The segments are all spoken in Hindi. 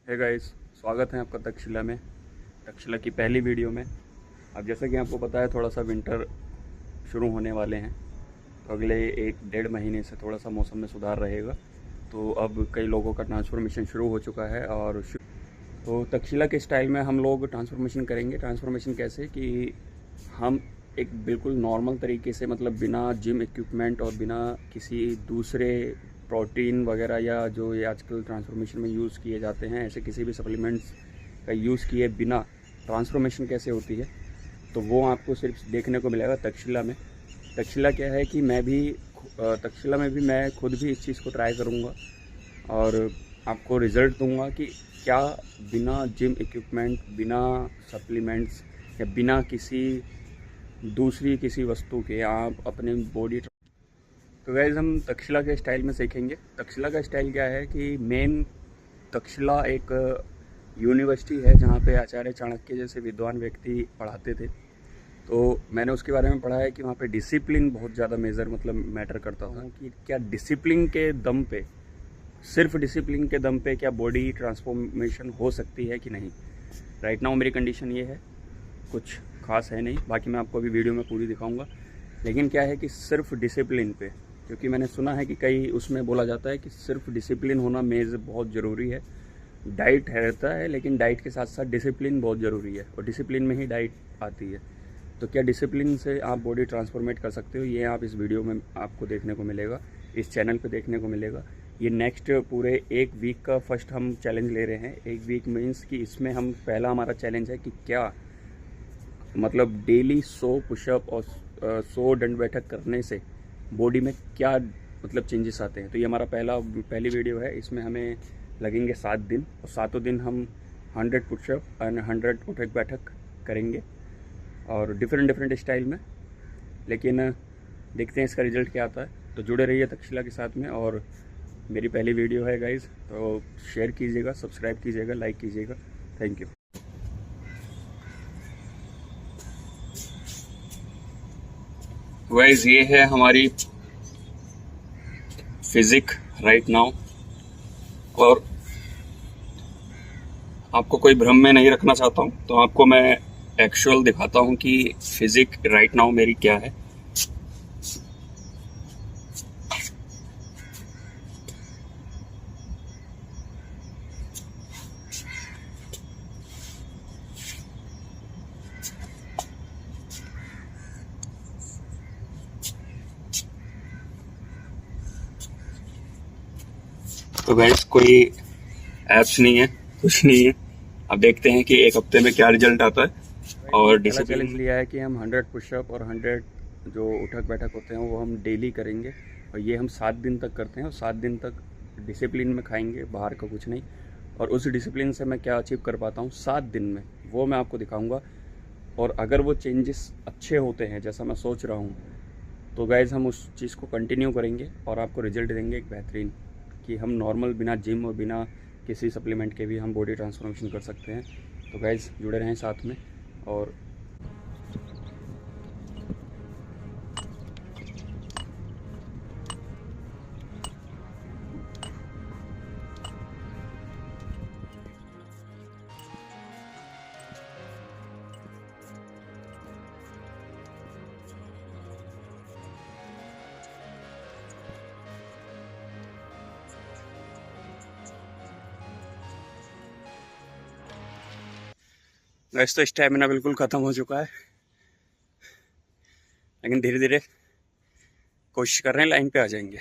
हे गाइस, स्वागत है आपका तक्षशिला में, तक्षशिला की पहली वीडियो में। अब जैसा कि आपको पता है थोड़ा सा विंटर शुरू होने वाले हैं, तो अगले 1 डेढ़ महीने से थोड़ा सा मौसम में सुधार रहेगा। तो अब कई लोगों का ट्रांसफॉर्मेशन शुरू हो चुका है तो तक्षशिला के स्टाइल में हम लोग ट्रांसफॉर्मेशन करेंगे। ट्रांसफॉर्मेशन कैसे कि हम एक बिल्कुल नॉर्मल तरीके से, मतलब बिना जिम इक्विपमेंट और बिना किसी दूसरे प्रोटीन वगैरह या जो ये आजकल ट्रांसफॉर्मेशन में यूज़ किए जाते हैं, ऐसे किसी भी सप्लीमेंट्स का यूज़ किए बिना ट्रांसफॉर्मेशन कैसे होती है, तो वो आपको सिर्फ देखने को मिलेगा तक्षशिला में। तक्षशिला क्या है कि तक्षशिला में भी मैं खुद भी इस चीज़ को ट्राई करूँगा और आपको रिज़ल्ट दूंगा कि क्या बिना जिम इक्विपमेंट, बिना सप्लीमेंट्स या बिना किसी वस्तु के आप अपने बॉडी। तो गैज़ हम तक्षशिला के स्टाइल में सीखेंगे। तक्षशिला का स्टाइल क्या है कि तक्षशिला एक यूनिवर्सिटी है जहाँ पे आचार्य चाणक्य जैसे विद्वान व्यक्ति पढ़ाते थे। तो मैंने उसके बारे में पढ़ा है कि वहाँ पे डिसिप्लिन बहुत ज़्यादा मैटर करता था कि क्या डिसिप्लिन के दम पे, सिर्फ डिसिप्लिन के दम पे क्या बॉडी ट्रांसफॉर्मेशन हो सकती है कि नहीं। राइट नाउ मेरी कंडीशन ये है, कुछ खास है नहीं, बाकी मैं आपको अभी वीडियो में पूरी दिखाऊंगा। लेकिन क्या है कि सिर्फ डिसिप्लिन पे, क्योंकि मैंने सुना है कि कई उसमें बोला जाता है कि सिर्फ डिसिप्लिन होना मेज़ बहुत ज़रूरी है। डाइट रहता है लेकिन डाइट के साथ साथ डिसिप्लिन बहुत ज़रूरी है और डिसिप्लिन में ही डाइट आती है। तो क्या डिसिप्लिन से आप बॉडी ट्रांसफॉर्मेट कर सकते हो, ये आप इस वीडियो में आपको देखने को मिलेगा, इस चैनल पे देखने को मिलेगा। ये नेक्स्ट पूरे 1 वीक का फर्स्ट हम चैलेंज ले रहे हैं। 1 वीक मीन्स कि इसमें हम पहला हमारा चैलेंज है कि क्या मतलब डेली 100 पुशअप और 100 दंड बैठक करने से बॉडी में क्या मतलब चेंजेस आते हैं। तो ये हमारा पहली वीडियो है। इसमें हमें लगेंगे 7 दिन और सातों दिन हम 100 पुशअप एंड 100 उठक बैठक करेंगे और डिफरेंट स्टाइल में। लेकिन देखते हैं इसका रिज़ल्ट क्या आता है। तो जुड़े रहिए तक्षशिला के साथ में। और मेरी पहली वीडियो है गाइज़, तो शेयर कीजिएगा, सब्सक्राइब कीजिएगा, लाइक कीजिएगा। Thank you. गाइज़ ये है हमारी फिजिक राइट नाउ, और आपको कोई भ्रम में नहीं रखना चाहता हूँ, तो आपको मैं एक्चुअल दिखाता हूँ कि फिजिक राइट नाउ मेरी क्या है। तो गाइस कोई ऐप्स नहीं है, कुछ नहीं है। अब देखते हैं कि 1 हफ्ते में क्या रिजल्ट आता है। और डिसिप्लिन चैलेंज लिया है कि हम 100 पुशअप और 100 जो उठक बैठक होते हैं वो हम डेली करेंगे, और ये हम 7 दिन तक करते हैं और 7 दिन तक डिसिप्लिन में खाएंगे, बाहर का कुछ नहीं। और उस डिसिप्लिन से मैं क्या अचीव कर पाता हूँ 7 दिन में, वो मैं आपको दिखाऊंगा। और अगर वो चेंजेस अच्छे होते हैं जैसा मैं सोच रहा हूँ, तो गाइज़ हम उस चीज़ को कंटिन्यू करेंगे और आपको रिजल्ट देंगे एक बेहतरीन, कि हम नॉर्मल बिना जिम और बिना किसी सप्लीमेंट के भी हम बॉडी ट्रांसफॉर्मेशन कर सकते हैं। तो गाइज़ जुड़े रहें साथ में। और गाइज़ तो स्टैमिना बिल्कुल ख़त्म हो चुका है, लेकिन धीरे धीरे कोशिश कर रहे हैं लाइन पे आ जाएंगे।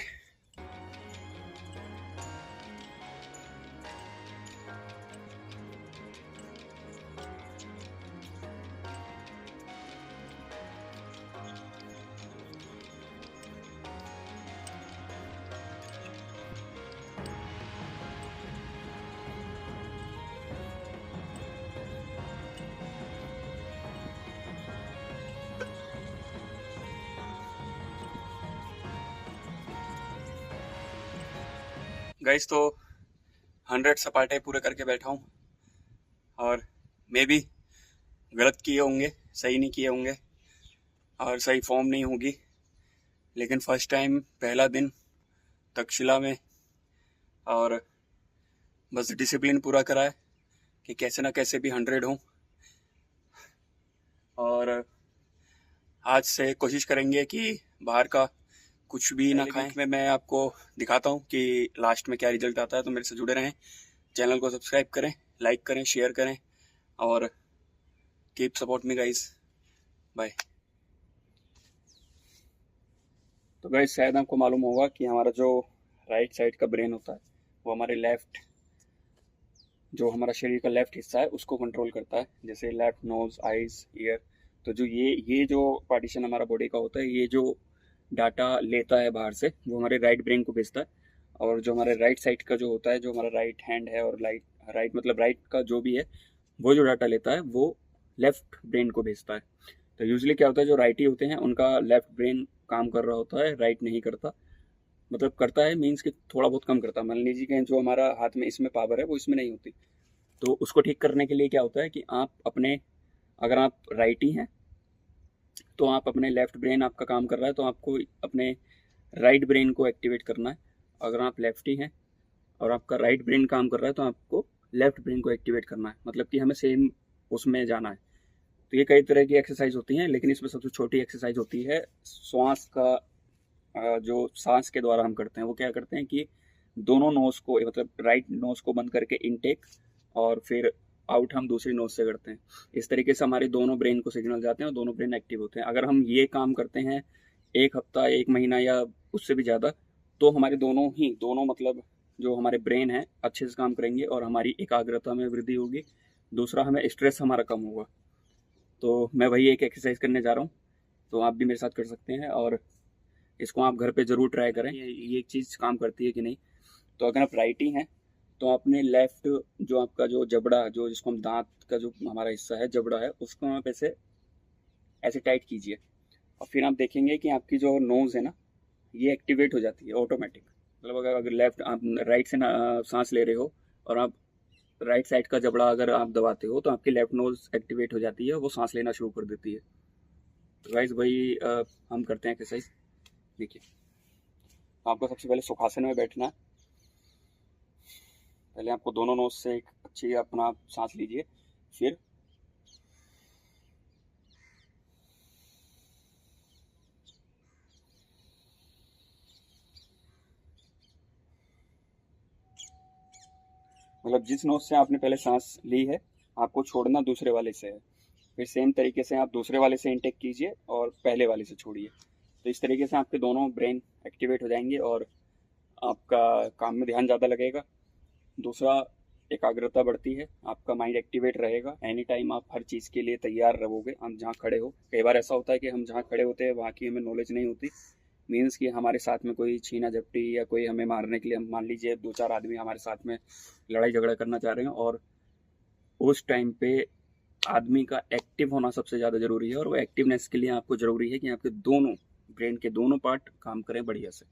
गाइज़ तो 100 सपाटे पूरे करके बैठा हूँ, और मे भी गलत किए होंगे, सही नहीं किए होंगे और सही फॉर्म नहीं होगी। लेकिन फर्स्ट टाइम, पहला दिन तक्षशिला में, और बस डिसिप्लिन पूरा करा है कि कैसे ना कैसे भी 100 हो। और आज से कोशिश करेंगे कि बाहर का कुछ भी ना खाएं। में मैं आपको दिखाता हूं कि लास्ट में क्या रिजल्ट आता है, तो मेरे से जुड़े रहें। चैनल को सब्सक्राइब करें, लाइक करें, शेयर करें और keep support me guys. Bye. तो गाइस शायद आपको मालूम होगा कि हमारा जो राइट साइड का ब्रेन होता है वो हमारे लेफ्ट, जो हमारा शरीर का लेफ्ट हिस्सा है उसको कंट्रोल करता है, जैसे लेफ्ट नोज, आईज, ईयर। तो जो ये जो पार्टीशन हमारा बॉडी का होता है, ये जो डाटा लेता है बाहर से वो हमारे राइट ब्रेन को भेजता है। और जो हमारे राइट साइड का जो होता है, जो हमारा राइट हैंड है और राइट मतलब राइट का जो भी है, वो जो डाटा लेता है वो लेफ्ट ब्रेन को भेजता है। तो यूजली क्या होता है, जो राइटी होते हैं उनका लेफ्ट ब्रेन काम कर रहा होता है, राइट नहीं करता। मतलब करता है मीन्स कि थोड़ा बहुत कम करता है। मान लीजिए कि जो हमारा हाथ में इसमें पावर है वो इसमें नहीं होती। तो उसको ठीक करने के लिए क्या होता है कि आप अपने, अगर आप राइटी हैं तो आप अपने लेफ्ट ब्रेन आपका काम कर रहा है तो आपको अपने राइट ब्रेन को एक्टिवेट करना है। अगर आप लेफ्टी हैं और आपका राइट ब्रेन काम कर रहा है तो आपको लेफ्ट ब्रेन को एक्टिवेट करना है। मतलब कि हमें सेम उसमें जाना है। तो ये कई तरह की एक्सरसाइज होती हैं, लेकिन इसमें सबसे छोटी एक्सरसाइज होती है श्वास का। जो सांस के द्वारा हम करते हैं वो क्या करते हैं कि दोनों नोज को, मतलब राइट नोज को बंद करके इनटेक और फिर आउट हम दूसरी नोज से करते हैं। इस तरीके से हमारे दोनों ब्रेन को सिग्नल जाते हैं और दोनों ब्रेन एक्टिव होते हैं। अगर हम ये काम करते हैं 1 हफ्ता, 1 महीना या उससे भी ज़्यादा, तो हमारे दोनों मतलब जो हमारे ब्रेन है अच्छे से काम करेंगे और हमारी एकाग्रता में वृद्धि होगी। दूसरा, हमें स्ट्रेस हमारा कम होगा। तो मैं वही एक एक्सरसाइज करने जा रहा हूँ, तो आप भी मेरे साथ कर सकते हैं और इसको आप घर पे ज़रूर ट्राई करें। ये एक चीज़ काम करती है कि नहीं। तो अगर आप राइटी हैं तो अपने लेफ्ट, जो आपका जो जबड़ा, जो जिसको हम दांत का जो हमारा हिस्सा है, जबड़ा है, उसको आप ऐसे ऐसे टाइट कीजिए और फिर आप देखेंगे कि आपकी जो नोज़ है ना, ये एक्टिवेट हो जाती है ऑटोमेटिक। मतलब अगर लेफ्ट आप राइट से सांस ले रहे हो और आप राइट साइड का जबड़ा अगर आप दबाते हो तो आपकी लेफ्ट नोज एक्टिवेट हो जाती है, वो सांस लेना शुरू कर देती है। तो गाइस वही हम करते हैं एक्सरसाइज। देखिए, आपको सबसे पहले सुखासन में बैठना है। पहले आपको दोनों नोज से एक अच्छी अपना सांस लीजिए, फिर मतलब जिस नोज से आपने पहले सांस ली है आपको छोड़ना दूसरे वाले से है। फिर सेम तरीके से आप दूसरे वाले से इनटेक कीजिए और पहले वाले से छोड़िए। तो इस तरीके से आपके दोनों ब्रेन एक्टिवेट हो जाएंगे और आपका काम में ध्यान ज़्यादा लगेगा। दूसरा, एकाग्रता बढ़ती है, आपका माइंड एक्टिवेट रहेगा। एनी टाइम आप हर चीज़ के लिए तैयार रहोगे। हम जहाँ खड़े हो, कई बार ऐसा होता है कि हम जहाँ खड़े होते हैं वहाँ की हमें नॉलेज नहीं होती। मीन्स कि हमारे साथ में कोई छीना झपटी या कोई हमें मारने के लिए, हम मान लीजिए 2-4 आदमी हमारे साथ में लड़ाई झगड़ा करना चाह रहे हैं, और उस टाइम पे आदमी का एक्टिव होना सबसे ज़्यादा ज़रूरी है। और वो एक्टिवनेस के लिए आपको ज़रूरी है कि आपके दोनों ब्रेन के दोनों पार्ट काम करें बढ़िया से।